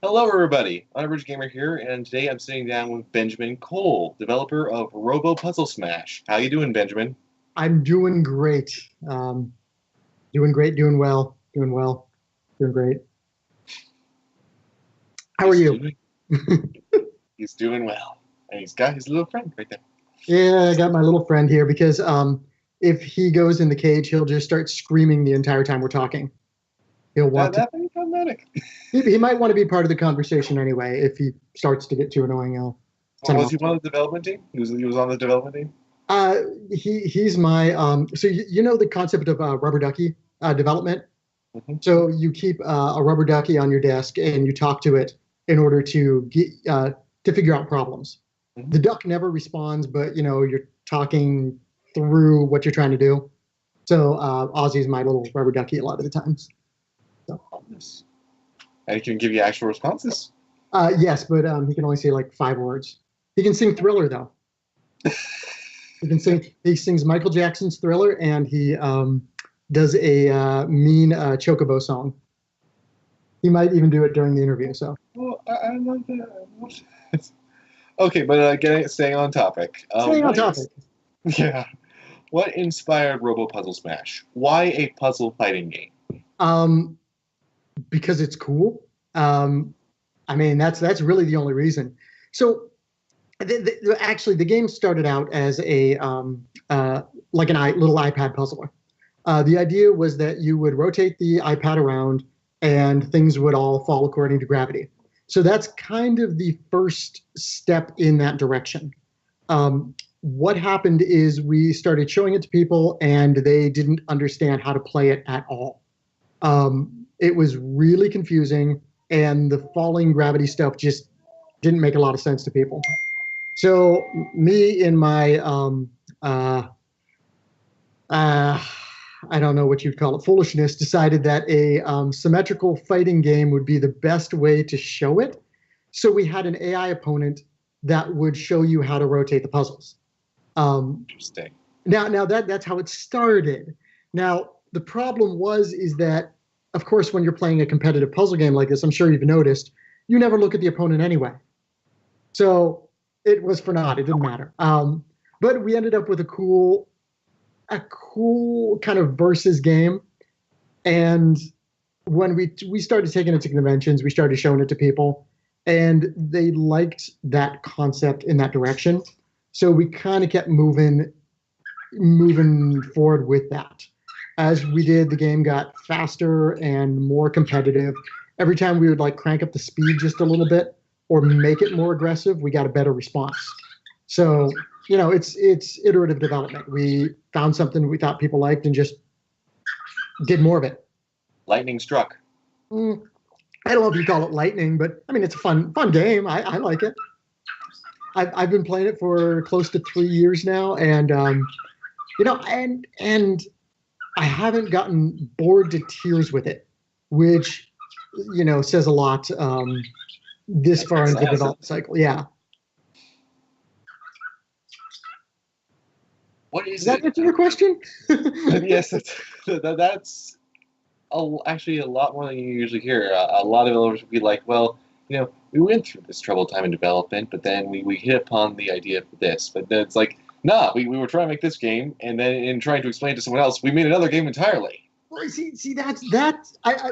Hello, everybody. Unabridged Gamer here, and today I'm sitting down with Benjamin Cole, developer of Robo Puzzle Smash. How you doing, Benjamin? I'm doing great. Doing great, doing well, doing great. How are He's you? doing, he's doing well, and he's got his little friend right there. Yeah, I got my little friend here because if he goes in the cage, he'll just start screaming the entire time we're talking. He'll That want to. that thing problematic. He might want to be part of the conversation anyway. If he starts to get too annoying, I'll Well, send him was off. he on the development team? He was on the development team. Uh, he's my so you know the concept of rubber ducky development. Hmm. So you keep a rubber ducky on your desk and you talk to it in order to figure out problems. Hmm. The duck never responds, but you're talking through what you're trying to do. So Ozzy's my little rubber ducky a lot of the times. So And he can give you actual responses. yes, but he can only say like 5 words. He can sing Thriller though. He can sing. He sings Michael Jackson's Thriller, and he does a mean Chocobo song. He might even do it during the interview. So Well, I like that. Okay, but staying on topic. staying on topic. Yeah, what inspired Robo Puzzle Smash? Why a puzzle fighting game? Um, because it's cool. Um, I mean, that's really the only reason. So, actually, the game started out as a like little iPad puzzler. The idea was that you would rotate the iPad around, and things would all fall according to gravity. So that's kind of the first step in that direction. What happened is we started showing it to people, and they didn't understand how to play it at all. It was really confusing, and the falling gravity stuff just didn't make a lot of sense to people. So me in my uh, I don't know what you'd call it, foolishness, decided that a symmetrical fighting game would be the best way to show it. So we had an AI opponent that would show you how to rotate the puzzles. Um, Interesting. now that's how it started. Now the problem is that, of course, when you're playing a competitive puzzle game like this, I'm sure you've noticed, you never look at the opponent anyway. So it was for naught. It didn't matter. But we ended up with a cool kind of versus game. And when we started taking it to conventions, we started showing it to people, and they liked that concept in that direction. So we kind of kept moving forward with that. As we did, the game got faster and more competitive. Every time we would like crank up the speed just a little bit or make it more aggressive, we got a better response. So, it's iterative development. We found something we thought people liked and just did more of it. Lightning struck. Mm, I don't know if you call it lightning, but I mean it's a fun game. I like it. I've been playing it for close to 3 years now, and and I haven't gotten bored to tears with it, which says a lot. This far into the development cycle, yeah. What Does is that it? answer your question? Yes, that's actually a lot more than you usually hear. A lot of developers would be like, well, we went through this troubled time in development, but then we hit upon the idea for this. But then it's like, nah, we were trying to make this game, and then in trying to explain it to someone else, we made another game entirely. Well, see, that's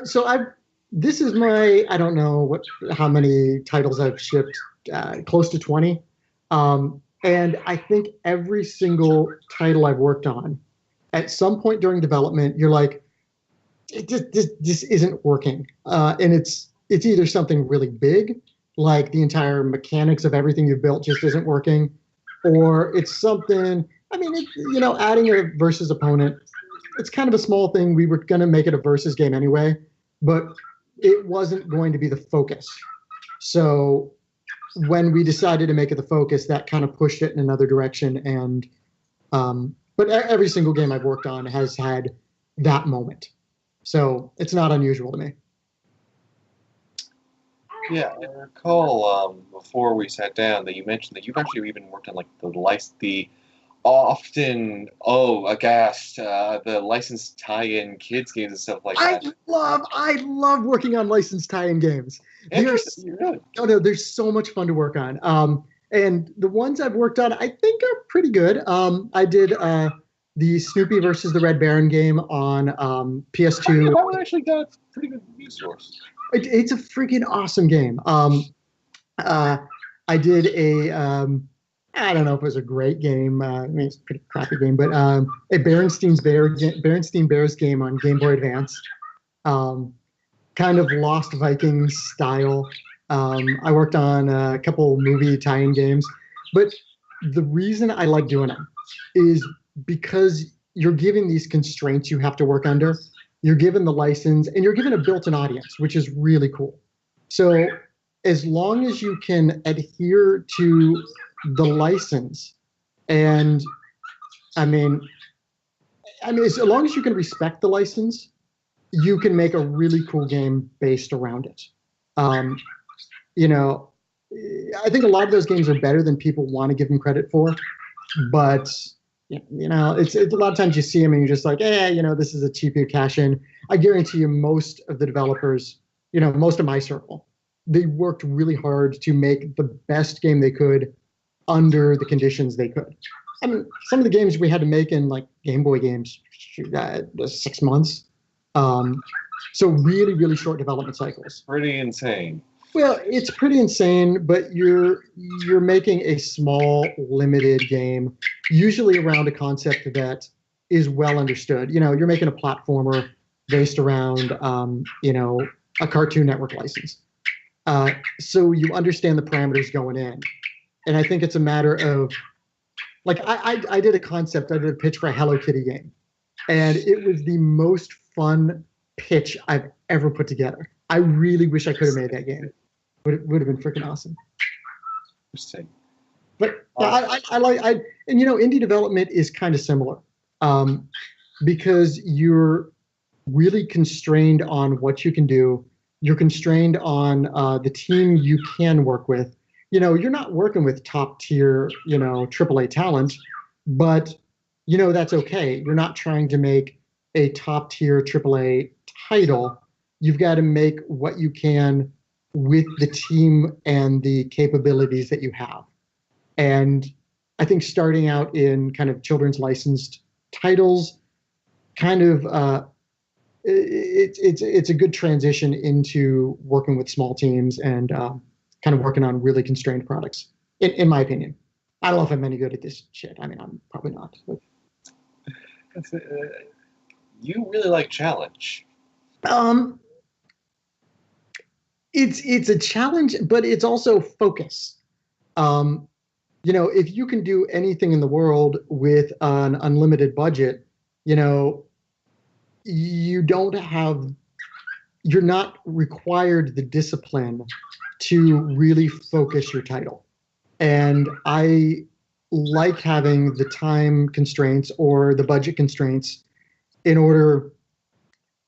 so I. This is my I don't know how many titles I've shipped, close to 20, and I think every single title I've worked on, at some point during development, you're like, this isn't working, and it's either something really big, like the entire mechanics of everything you've built just isn't working, or it's something. I mean, adding a versus opponent, it's kind of a small thing. We were going to make it a versus game anyway, but it wasn't going to be the focus. So when we decided to make it the focus, that kind of pushed it in another direction. And but every single game I've worked on has had that moment, so it's not unusual to me. Yeah, I recall before we sat down that you mentioned that you've actually even worked on like the often, aghast, the licensed tie-in kids games and stuff like that. I love working on licensed tie-in games. Interesting, really. Oh no, there's so much fun to work on. And the ones I've worked on, I think are pretty good. I did the Snoopy versus the Red Baron game on PS2. That one actually got pretty good review scores. It's a freaking awesome game. I did I don't know if it was a great game. I mean, it's a pretty crappy game, but a Berenstein Bears game on Game Boy Advance. Um, Kind of Lost Vikings style. I worked on a couple movie tie-in games, but the reason I like doing them is because you're given these constraints you have to work under. You're given the license, and you're given a built-in audience, which is really cool. So as long as you can adhere to the license, and I mean, as long as you can respect the license, you can make a really cool game based around it. Um, you know, I think a lot of those games are better than people want to give them credit for, but it's a lot of times you see them and you're just like, this is a cheap cash in. I guarantee you, most of the developers, most of my circle, they worked really hard to make the best game they could under the conditions they could. I mean, some of the games we had to make in like Game Boy games, was 6 months. So really, really short development cycles. Pretty insane. Well, it's pretty insane, but you're making a small, limited game, usually around a concept that is well understood. You're making a platformer based around, a Cartoon Network license. So you understand the parameters going in. And I think it's a matter of, like, I did a pitch for a Hello Kitty game. And it was the most fun pitch I've ever put together. I really wish I could have made that game. Would have been freaking awesome. Interesting. But indie development is kind of similar, because you're really constrained on what you can do. You're constrained on the team you can work with. You're not working with top tier, AAA talent, but that's okay. You're not trying to make a top tier AAA title. You've got to make what you can with the team and the capabilities that you have. And I think starting out in kind of children's licensed titles, kind of it's a good transition into working with small teams and kind of working on really constrained products, in my opinion. I don't know if I'm any good at this shit. I mean, I'm probably not. But. You really like challenge. It's a challenge, but it's also focus. If you can do anything in the world with an unlimited budget, you're not required the discipline to really focus your title. And I like having the time constraints or the budget constraints in order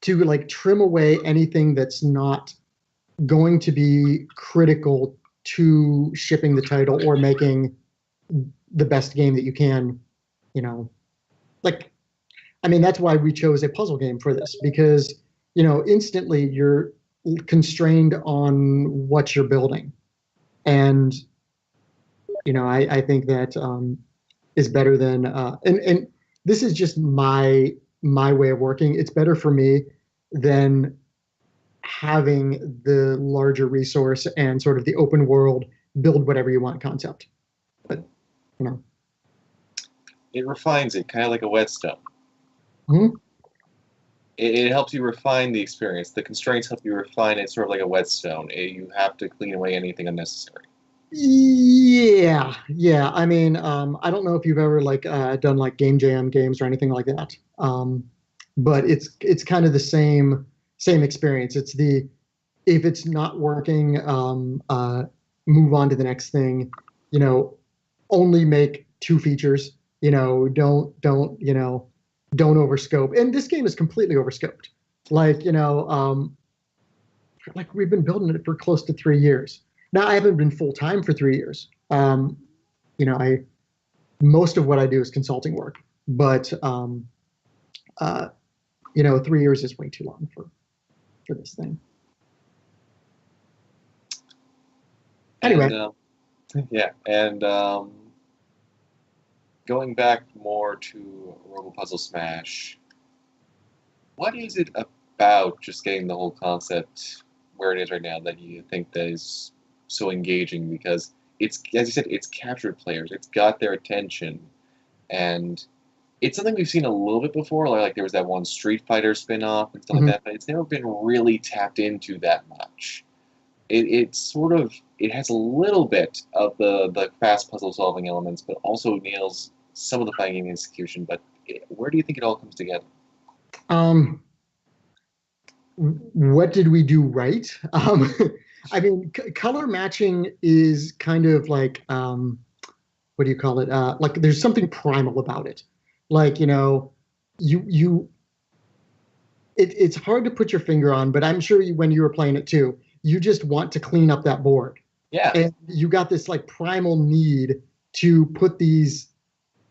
to like trim away anything that's not going to be critical to shipping the title or making the best game that you can, that's why we chose a puzzle game for this, because, instantly you're constrained on what you're building. And, I think that is better than, and this is just my way of working. It's better for me than having the larger resource and sort of the open world build whatever you want concept. But it refines it, kind of like a whetstone. Mm-hmm. It helps you refine the experience. The constraints help you refine it, sort of like a whetstone. You have to clean away anything unnecessary. Yeah. I mean, I don't know if you've ever done like game jam games or anything like that, but it's kind of the same experience. It's if it's not working, move on to the next thing. Only make 2 features. Don't overscope. And this game is completely overscoped. Like we've been building it for close to 3 years. Now I haven't been full time for 3 years. I most of what I do is consulting work, but uh, 3 years is way too long for this thing. Anyway, And yeah, and going back more to Robo Puzzle Smash, what is it about just getting the whole concept where it is right now that you think that is so engaging? Because it's, as you said, it's captured players. It's got their attention, and it's something we've seen a little bit before. Like there was that one Street Fighter spin-off and stuff like mhm. that, but it's never been really tapped into that much. It's sort of it has a little bit of the fast puzzle solving elements, but also nails some of the fighting game execution. But where do you think it all comes together? um, what did we do right? I mean, color matching is kind of like what do you call it? Like there's something primal about it. Like you it's hard to put your finger on, but I'm sure when you were playing it too, you just want to clean up that board, Yeah, and you got this like primal need to put these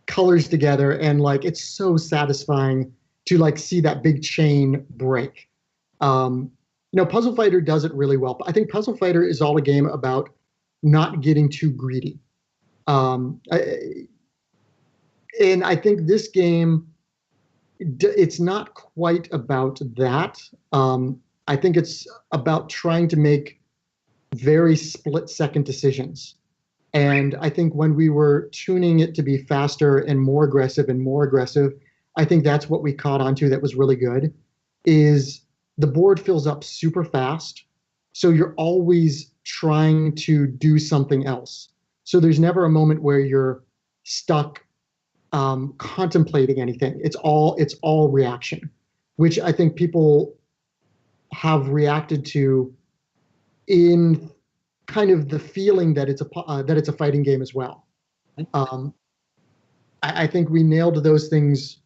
colors together, and like it's so satisfying to like see that big chain break. Puzzle Fighter does it really well. But I think Puzzle Fighter is all a game about not getting too greedy. Um, I, and I think this game, it's not quite about that. I think it's about trying to make very split second decisions. And I think when we were tuning it to be faster and more aggressive, I think that's what we caught onto that was really good. Is the board fills up super fast, so you're always trying to do something else. So there's never a moment where you're stuck contemplating anything. It's all reaction, which I think people have reacted to in kind of the feeling that it's a fighting game as well. Um, I think we nailed those things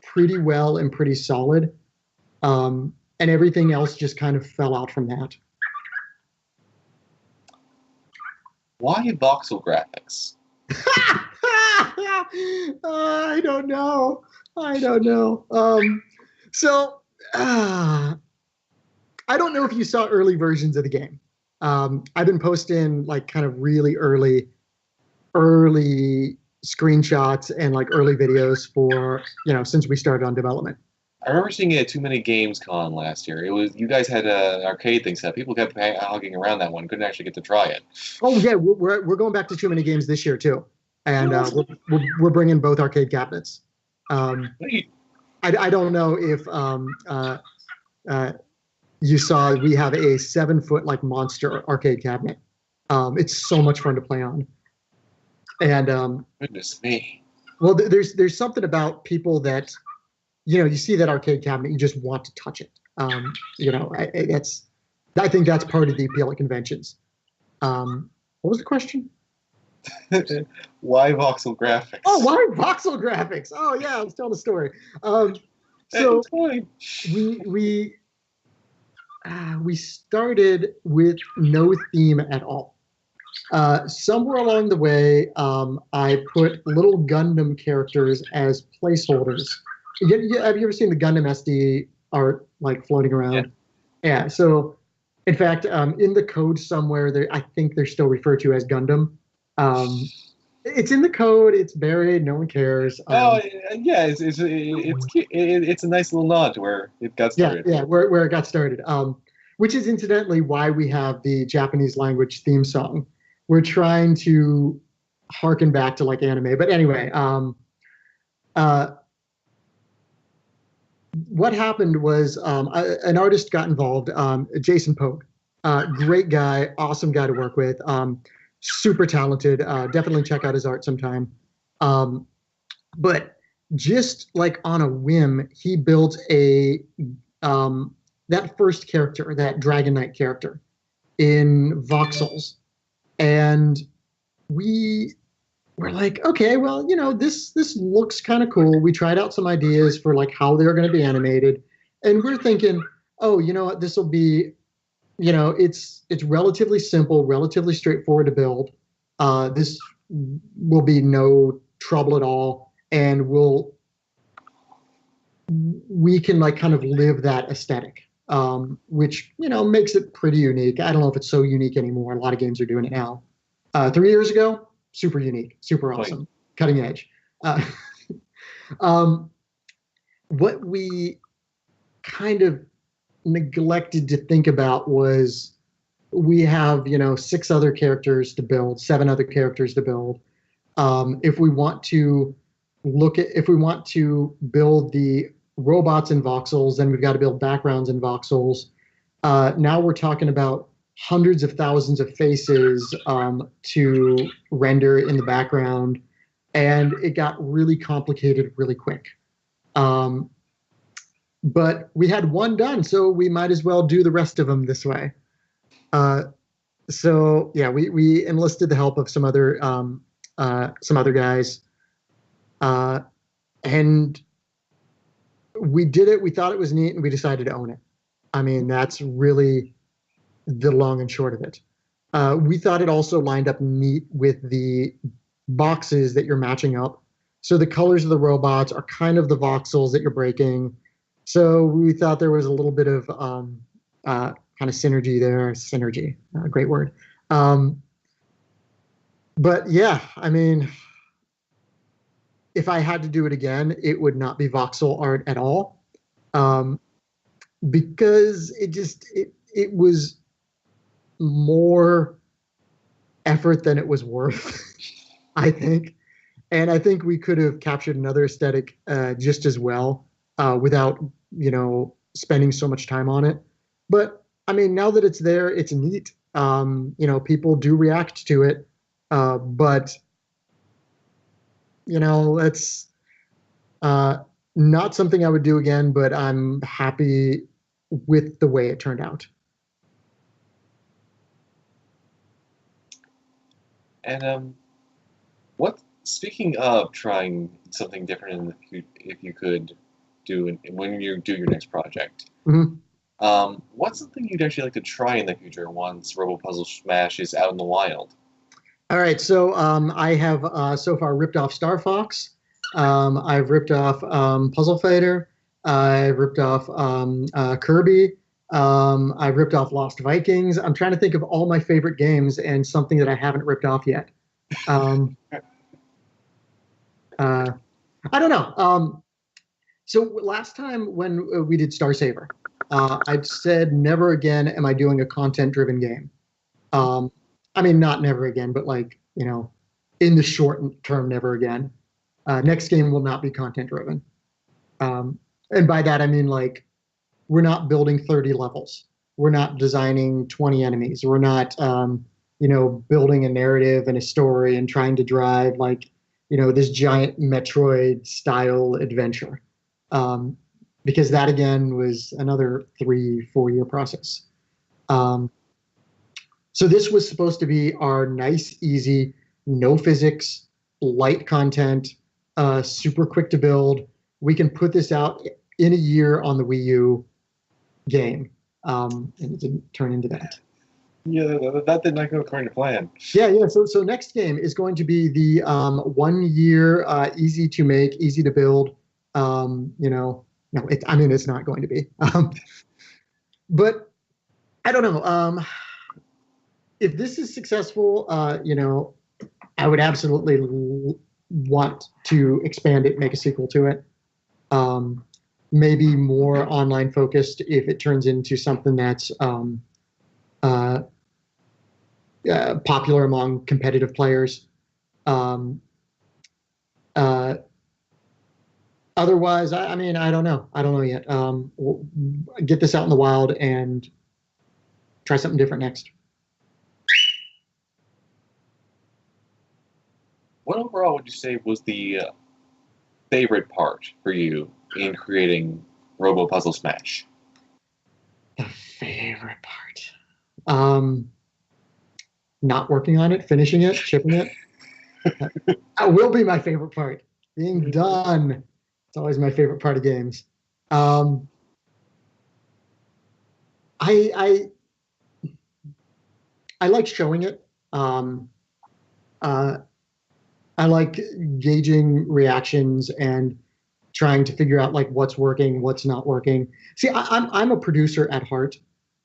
pretty well and pretty solid, and everything else just kind of fell out from that. why voxel graphics? I don't know. I don't know. So I don't know if you saw early versions of the game. I've been posting like kind of really early screenshots and like early videos for since we started on development. I remember seeing it at Too Many Games Con last year. It was you guys had an arcade thing set. People kept hogging around that one. Couldn't actually get to try it. Oh yeah, we're going back to too many games this year too, and we're bringing both arcade cabinets. Um, Wait, I don't know if uh, you saw we have a 7 foot like monster arcade cabinet. It's so much fun to play on, and goodness me. well, there's something about people that you see that arcade cabinet, you just want to touch it. I think that's part of the appeal at conventions. What was the question? Why voxel graphics? Oh, why voxel graphics? Oh yeah, let's tell the story. So It's fine. we we started with no theme at all. Somewhere along the way, I put little Gundam characters as placeholders. Have you ever seen the Gundam SD art like floating Yeah. around? Yeah. So, in fact, in the code somewhere, I think they're still referred to as Gundam. Um, it's in the code. It's buried. No one cares. Oh, yeah. It's cute. It's a nice little nod to where it got Yeah, started. yeah, where it got started. Which is incidentally why we have the Japanese language theme song. We're trying to harken back to like anime. But anyway, uh, what happened was an artist got involved, Jason Pogue. Great guy, awesome guy to work with, super talented. Definitely check out his art sometime. Um, but just like on a whim, he built that first character, that Dragon Knight character in voxels. And we were like, okay, well, this looks kind of cool. We tried out some ideas for like how they're going to be animated, and we're thinking, oh, you know what, this will be, it's relatively simple, relatively straightforward to build. This will be no trouble at all, and we can like kind of live that aesthetic, which makes it pretty unique. I don't know if it's so unique anymore. A lot of games are doing it now. 3 years ago, super unique, super Point. awesome, cutting edge. Uh, um, what we kind of neglected to think about was we have 6 other characters to build, 7 other characters to build. If we want to if we want to build the robots in voxels, then we've got to build backgrounds in voxels. Now we're talking about hundreds of thousands of faces to render in the background, and it got really complicated really quick. Um, but we had one done, so we might as well do the rest of them this way. Uh, so yeah, we enlisted the help of some other guys, uh, and we did it. We thought it was neat, and we decided to own it. I mean, that's really the long and short of it. We thought it also lined up neat with the boxes that you're matching up. So the colors of the robots are kind of the voxels that you're breaking. So we thought there was a little bit of kind of synergy there. Synergy, great word. Um, but yeah, I mean, if I had to do it again, it would not be voxel art at all, um, because it was more effort than it was worth, I think. And I think we could have captured another aesthetic just as well without spending so much time on it. But I mean, now that it's there, it's neat. People do react to it, but it's uh, not something I would do again. But I'm happy with the way it turned out. And what? Speaking of trying something different in the if you could when you do your next project, Mhm. what's something you'd actually like to try in the future once Robo Puzzle Smash is out in the wild? All right, so I have so far ripped off Star Fox. I've ripped off Puzzle Fighter. I've ripped off Kirby. I've ripped off Lost Vikings. I'm trying to think of all my favorite games and something that I haven't ripped off yet. Um, uh, I don't know. So last time when we did Star Saver, I said never again am I doing a content-driven game. Um, I mean, not never again, but like, in the short term, never again. Next game will not be content driven. And by that, I mean, like, we're not building 30 levels. We're not designing 20 enemies. We're not, building a narrative and a story and trying to drive, like, this giant Metroid style adventure. Um, because that, again, was another 3, 4 year process. Um, so this was supposed to be our nice, easy, no physics, light content, super quick to build. We can put this out in a year on the Wii U game, and it didn't turn into that. Yeah, that did not go according to plan. Yeah, yeah. So next game is going to be the 1 year, easy to make, easy to build. No, I mean it's not going to be. But I don't know. If this is successful, I would absolutely want to expand it, make a sequel to it. Um, Maybe more online focused if it turns into something that's uh, popular among competitive players. Um, uh, Otherwise, I mean, I don't know. I don't know yet. We'll get this out in the wild and try something different next. What overall would you say was the favorite part for you in creating Robo Puzzle Smash? The favorite part. Not working on it, finishing it, shipping it. That will be my favorite part. Being done. It's always my favorite part of games. Um, I I like showing it. Um, uh, I like gauging reactions and trying to figure out like what's working, what's not working. See, I'm a producer at heart.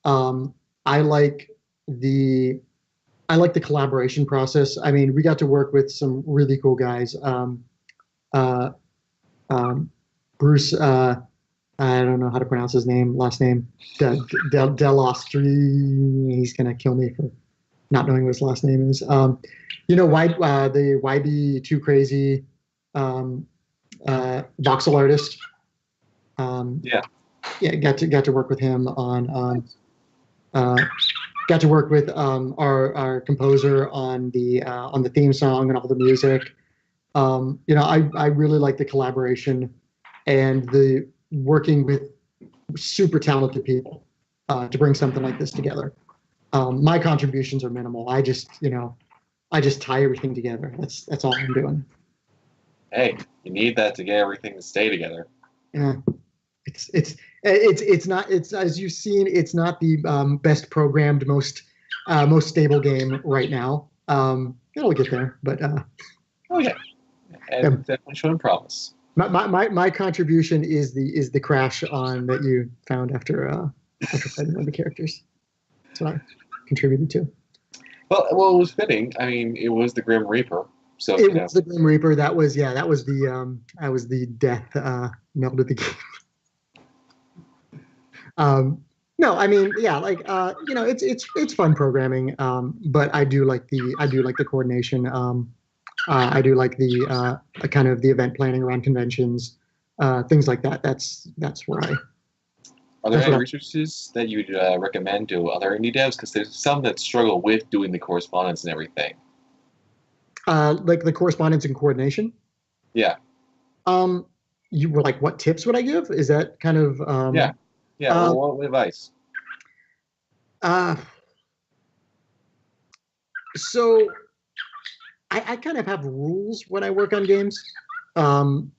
Um, I like the I like the collaboration process. I mean, we got to work with some really cool guys. Uh, um, Bruce, I don't know how to pronounce his last name, Delostri. He's gonna kill me for not knowing what his last name is. The YB Too Crazy um, voxel artist. Yeah. Yeah, got to work with him uh, got to work with our composer on the theme song and all the music. I really like the collaboration and the working with super talented people to bring something like this together. My contributions are minimal. I just tie everything together. That's all I'm doing. Hey, you need that to get everything to stay together. Yeah, it's not it's as you've seen. It's not the best programmed, most stable game right now. It'll get there, but Oh yeah, yeah, and definitely showing promise. my contribution is the crash on that you found after fighting one of the characters. That's what I contributed to. Well, it was fitting. I mean, it was the Grim Reaper, so It was the Grim Reaper. That was the death knell to the game. No, I mean, yeah, like it's fun programming, but I do like the coordination. I do like the kind of the event planning around conventions, things like that. That's where I are there that's any what resources that you'd recommend to other indie devs? Because there's some that struggle with doing the correspondence and everything. like the correspondence and coordination. Yeah, Um, you were like, what tips would I give? Is that kind of yeah, yeah. uh, Well, what advice? uh, so I kind of have rules when I work on games. Um,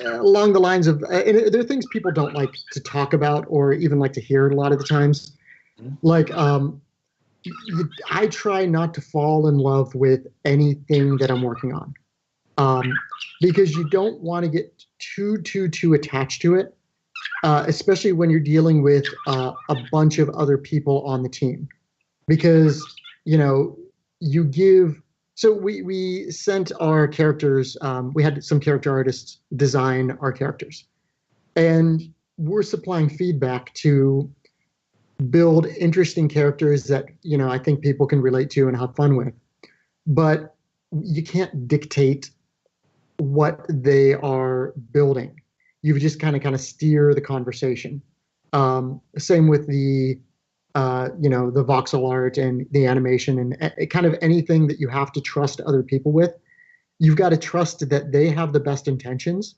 Along the lines of, and there are things people don't like to talk about or even like to hear a lot of the times. Mhm. Like, I try not to fall in love with anything that I'm working on, um, because you don't want to get too attached to it, especially when you're dealing with a bunch of other people on the team. Because you know you give so we sent our characters, we had some character artists design our characters, and we're supplying feedback to build interesting characters that I think people can relate to and have fun with, but you can't dictate what they are building. You just kind of steer the conversation. Same with the voxel art and the animation and kind of anything that you have to trust other people with. You've got to trust that they have the best intentions.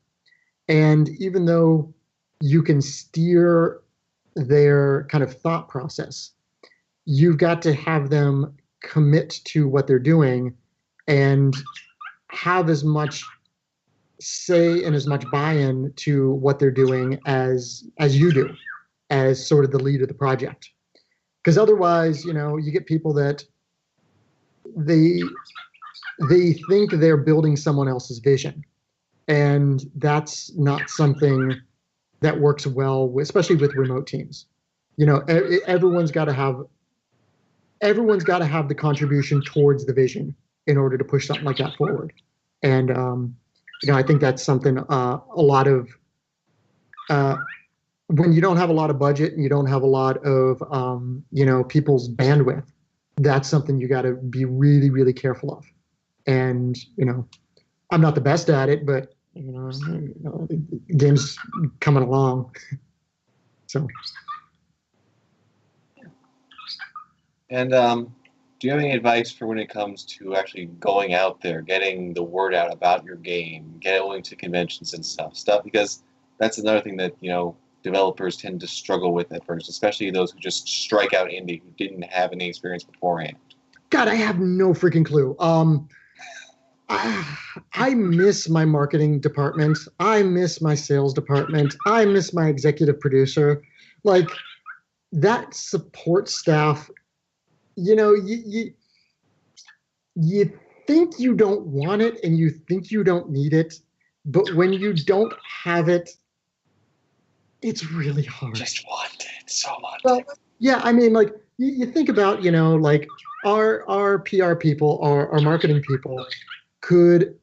And even though you can steer their kind of thought process, you've got to have them commit to what they're doing and have as much say and as much buy-in to what they're doing as you do, as sort of the lead of the project. Because otherwise, you get people that they they think they're building someone else's vision, and that's not something that works well, especially with remote teams. Everyone's got to have the contribution towards the vision in order to push something like that forward. And I think that's something a lot of uh, when you don't have a lot of budget and you don't have a lot of people's bandwidth, that's something you got to be really really careful of. And I'm not the best at it, but the game's coming along. So And do you have any advice for when it comes to actually going out there, getting the word out about your game, going to conventions and stuff? Because that's another thing that developers tend to struggle with at first, especially those who just strike out indie who didn't have any experience beforehand. God, I have no freaking clue. I miss my marketing department. I miss my sales department. I miss my executive producer. Like that support staff, you think you don't want it and you think you don't need it, but when you don't have it, it's really hard. Just want it so much. Well, yeah, I mean, like you think about, like our PR people, our marketing people could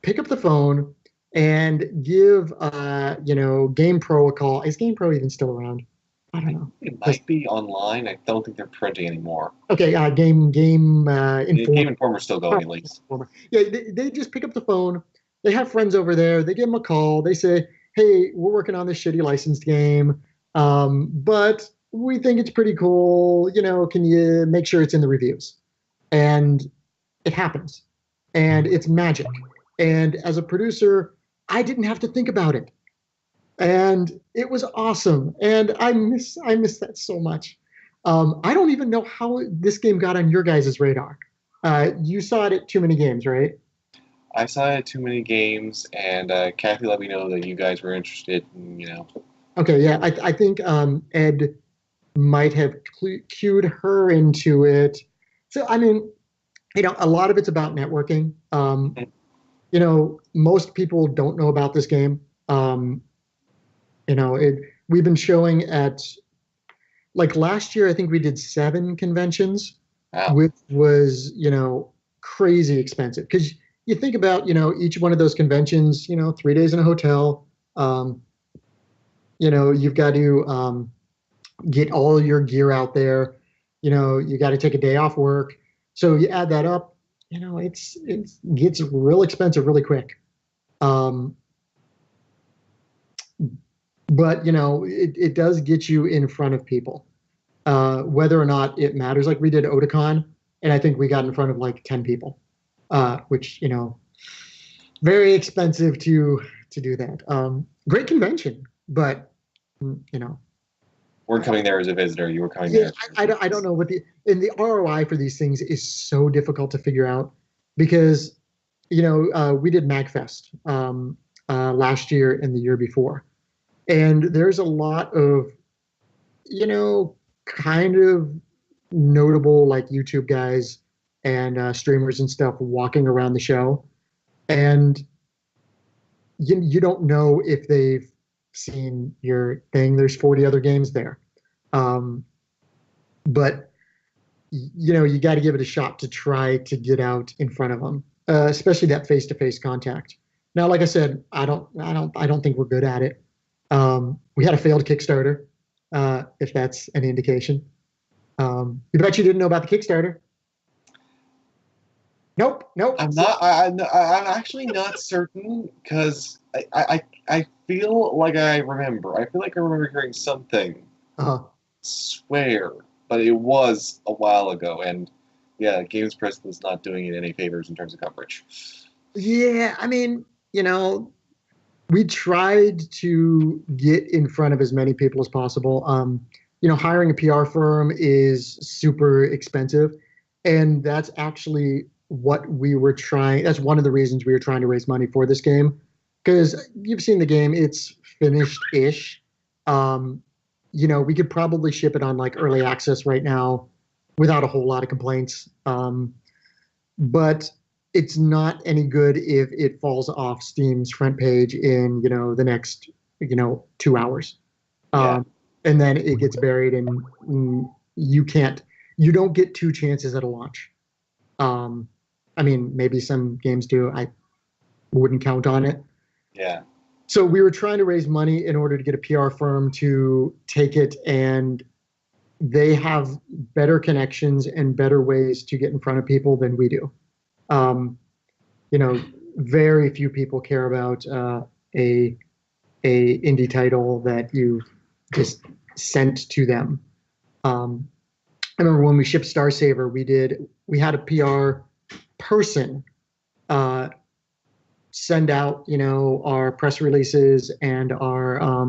pick up the phone and give, GamePro a call. Is GamePro even still around? I don't know. It might be online. I don't think they're printing anymore. Okay, Game Game Informer. Informer's still going, at least. Yeah, they just pick up the phone. They have friends over there. They give them a call. They say, "Hey, we're working on this shitty licensed game, but we think it's pretty cool. Can you make sure it's in the reviews?" And it happens, and it's magic. And as a producer, I didn't have to think about it, and it was awesome. And I miss that so much. I don't even know how this game got on your guys' radar. You saw it at Too Many Games, right? I saw it at Too Many Games, and Kathy let me know that you guys were interested in. Okay, yeah, I think Ed might have cued her into it. So, I mean, a lot of it's about networking. Most people don't know about this game. We've been showing at, like last year, I think we did 7 conventions, Wow. which was, crazy expensive. Because you think about, each one of those conventions, 3 days in a hotel. You've got to get all your gear out there. You got to take a day off work. So you add that up, it gets real expensive really quick. But it does get you in front of people, whether or not it matters. Like we did Otakon, and I think we got in front of like 10 people, which very expensive to do that. Great convention, but We're coming there as a visitor. You were coming yeah, there. I don't know what the ROI for these things is so difficult to figure out because we did MagFest last year and the year before. And there's a lot of, kind of notable like YouTube guys and streamers and stuff walking around the show. And you don't know if they've seen your thing. There's 40 other games there. But, you got to give it a shot to try to get out in front of them, especially that face-to-face contact. Now, like I said, I don't think we're good at it. We had a failed Kickstarter, if that's any indication. You bet you didn't know about the Kickstarter. Nope. I'm not. I'm actually not certain because I feel like I remember. I feel like I remember hearing something. Uh-huh. Swear, but it was a while ago, and yeah, Games Press was not doing it any favors in terms of coverage. Yeah, I mean, we tried to get in front of as many people as possible. Hiring a PR firm is super expensive, and that's actually what we were trying. That's one of the reasons we were trying to raise money for this game, because you've seen the game; it's finished-ish. We could probably ship it on like early access right now, without a whole lot of complaints. But it's not any good if it falls off Steam's front page in the next 2 hours, Yeah. and then it gets buried, and you don't get 2 chances at a launch. I mean, maybe some games do. I wouldn't count on it. Yeah. So we were trying to raise money in order to get a PR firm to take it, and they have better connections and better ways to get in front of people than we do. Very few people care about a indie title that you've just sent to them. I remember when we shipped Star Saver, we had a PR person send out our press releases and our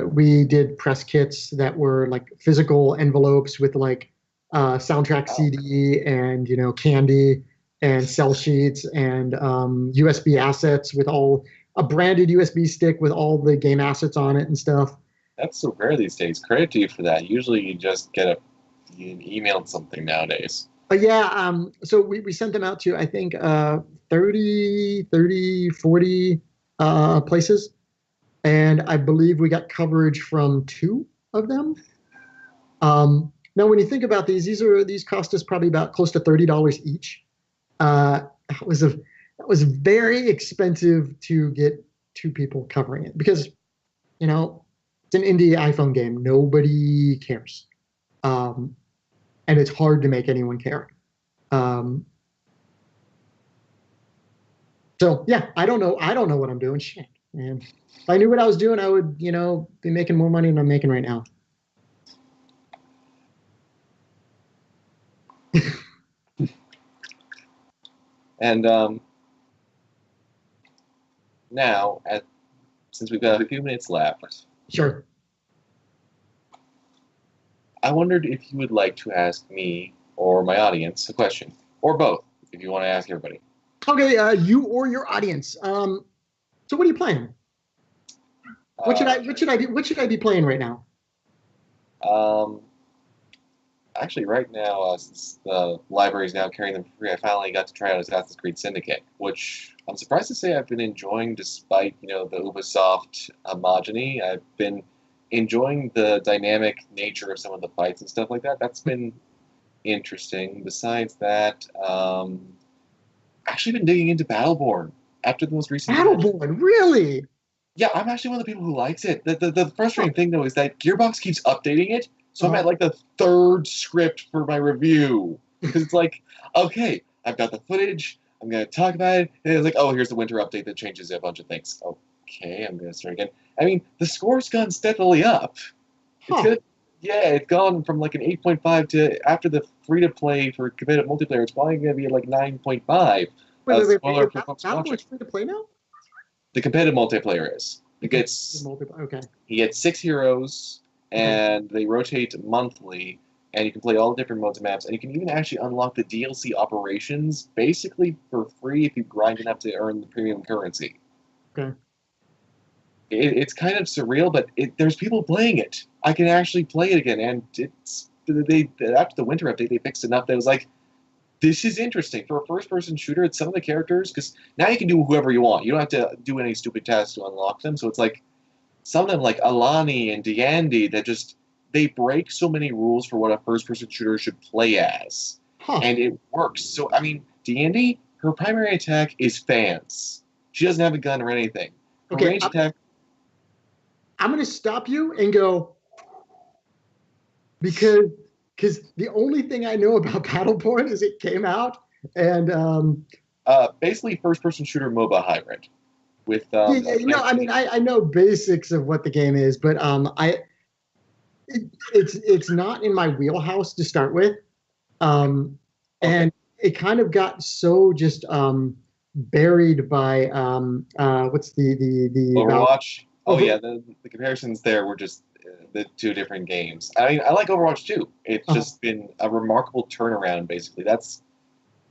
we did press kits that were like physical envelopes with like soundtrack CD and candy and sell sheets and USB assets with a branded USB stick with all the game assets on it and stuff. That's so rare these days. Credit to you for that. Usually you just get you emailed something nowadays. Yeah, so we sent them out to, I think, 40 places. And I believe we got coverage from two of them. Now, when you think about these cost us probably about close to $30 each. That was very expensive to get two people covering it because it's an indie iPhone game. Nobody cares, um, and it's hard to make anyone care. Um, so yeah, I don't know. I don't know what I'm doing. Shit, man. If I knew what I was doing, I would, be making more money than I'm making right now. And now, since we've got a few minutes left, Sure. I wondered if you would like to ask me or my audience a question, or both, if you want to ask everybody. Okay, you or your audience. So what are you playing? What should I be playing right now? Um, Actually, right now, since the library is now carrying them for free, I finally got to try out Assassin's Creed Syndicate, which I'm surprised to say I've been enjoying despite, the Ubisoft homogeny. I've been enjoying the dynamic nature of some of the fights and stuff like that. That's been interesting. Besides that, actually been digging into Battleborn after the most recent patch. Battleborn, really? Yeah, I'm actually one of the people who likes it. The frustrating thing though is that Gearbox keeps updating it, so I'm at like the third script for my review because it's like, okay, I've got the footage, I'm gonna talk about it, and it's like, oh, here's the winter update that changes a bunch of things. Okay, I'm gonna start again. I mean, the score's gone steadily up. It's Huh. gonna, yeah, it's gone from like an 8.5 to after the free to play for competitive multiplayer, it's probably gonna be like 9.5. Spoiler for folks watching. Battleborn's free to play now? The competitive multiplayer is. It gets Okay. you get 6 heroes, Okay. and they rotate monthly, and you can play all the different modes of maps, and you can even actually unlock the DLC operations basically for free if you grind enough to earn the premium currency. Okay. It's kind of surreal, but there's people playing it. I can actually play it again, and they after the winter update they fixed enough that it was like, this is interesting for a first-person shooter. It's some of the characters because now you can do whoever you want. You don't have to do any stupid tasks to unlock them. So it's like some of them, like Alani and Diandi, that just they break so many rules for what a first-person shooter should play as, Huh. and it works. So I mean, Diandi, her primary attack is fans. She doesn't have a gun or anything. Her Okay. range attack. I'm going to stop you and go because the only thing I know about Battleborn is it came out and Basically first-person shooter MOBA hybrid with I mean I know basics of what the game is, but it's not in my wheelhouse to start with. And it kind of got so just buried by what's the Overwatch. Oh yeah, the comparisons there were just the two different games. I mean, I like Overwatch too. It's just been a remarkable turnaround. Basically, that's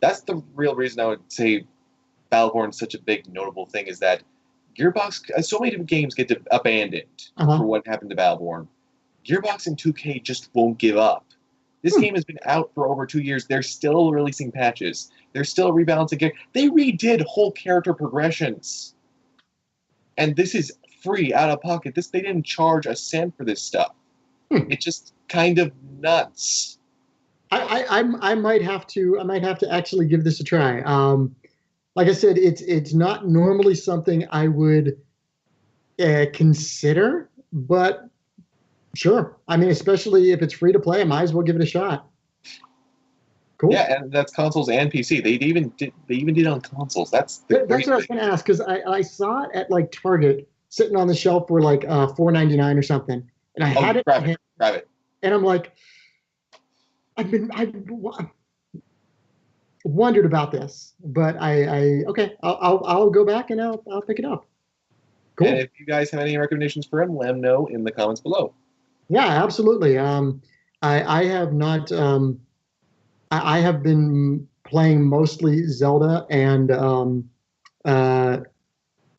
the real reason I would say Battleborn is such a big notable thing is that Gearbox. So many different games get abandoned for what happened to Battleborn. Gearbox and 2K just won't give up. This game has been out for over 2 years. They're still releasing patches. They're still rebalancing. They redid whole character progressions. And this is free, out of pocket. They didn't charge a cent for this stuff. It's just kind of nuts. I might have to actually give this a try. Like I said, it's not normally something I would consider, but sure. I mean, especially if it's free to play, I might as well give it a shot. Cool. Yeah, and that's consoles and PC. They even did on consoles. That's what I was going to ask because I saw it at like Target sitting on the shelf for like $4.99 or something, and I had it. Grab it. And I'm like, I've wondered about this, but okay, I'll go back and I'll pick it up. Cool. And if you guys have any recommendations for him, let them know in the comments below. Yeah, absolutely. I have not. I have been playing mostly Zelda and Puyo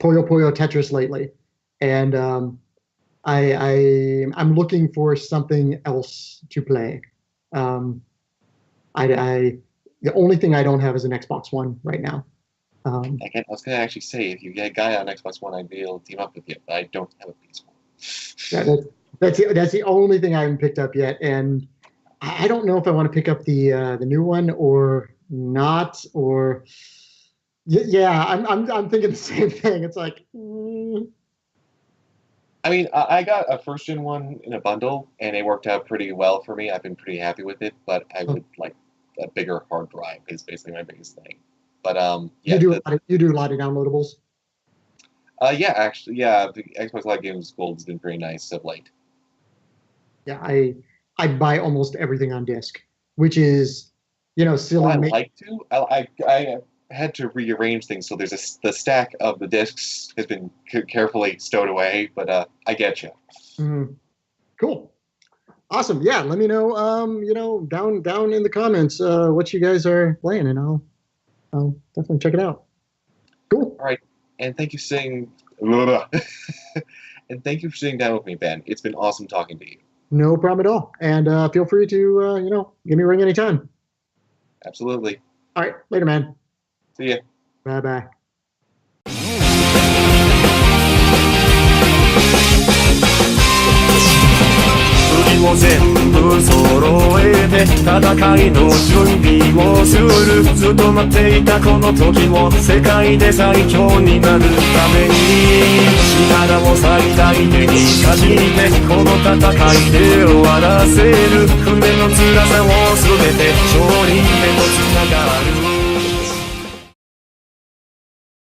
Puyo Tetris lately, and I'm looking for something else to play. I The only thing I don't have is an Xbox One right now. I was gonna actually say if you get a guy on Xbox One, I'd be able to team up with you, but I don't have a PS4. Yeah, that's the only thing I haven't picked up yet, and I don't know if I want to pick up the new one or not. Or yeah, I'm thinking the same thing. It's like I mean, I got a first gen one in a bundle, and it worked out pretty well for me. I've been pretty happy with it, but I would like a bigger hard drive is basically my biggest thing. But yeah, you do a lot of downloadables. yeah, actually, yeah, the Xbox Live Games Gold has been pretty nice of late. Yeah, I buy almost everything on disc, which is silly. Well, I like to. I had to rearrange things, so the stack of the discs has been carefully stowed away. But I get you. Cool, awesome. Yeah, let me know. Down in the comments what you guys are playing, and I'll definitely check it out. Cool. All right, and thank you for sitting. And thank you for sitting down with me, Ben. It's been awesome talking to you. No problem at all. And feel free to give me a ring anytime. Absolutely. All right, later, man. See ya. Bye bye. 武器を全部揃えて戦いの準備をするずっと待っていたこの時も世界で最強になるために力を最大限にかじってこの戦いで終わらせる船の辛さを全て勝利へとつながる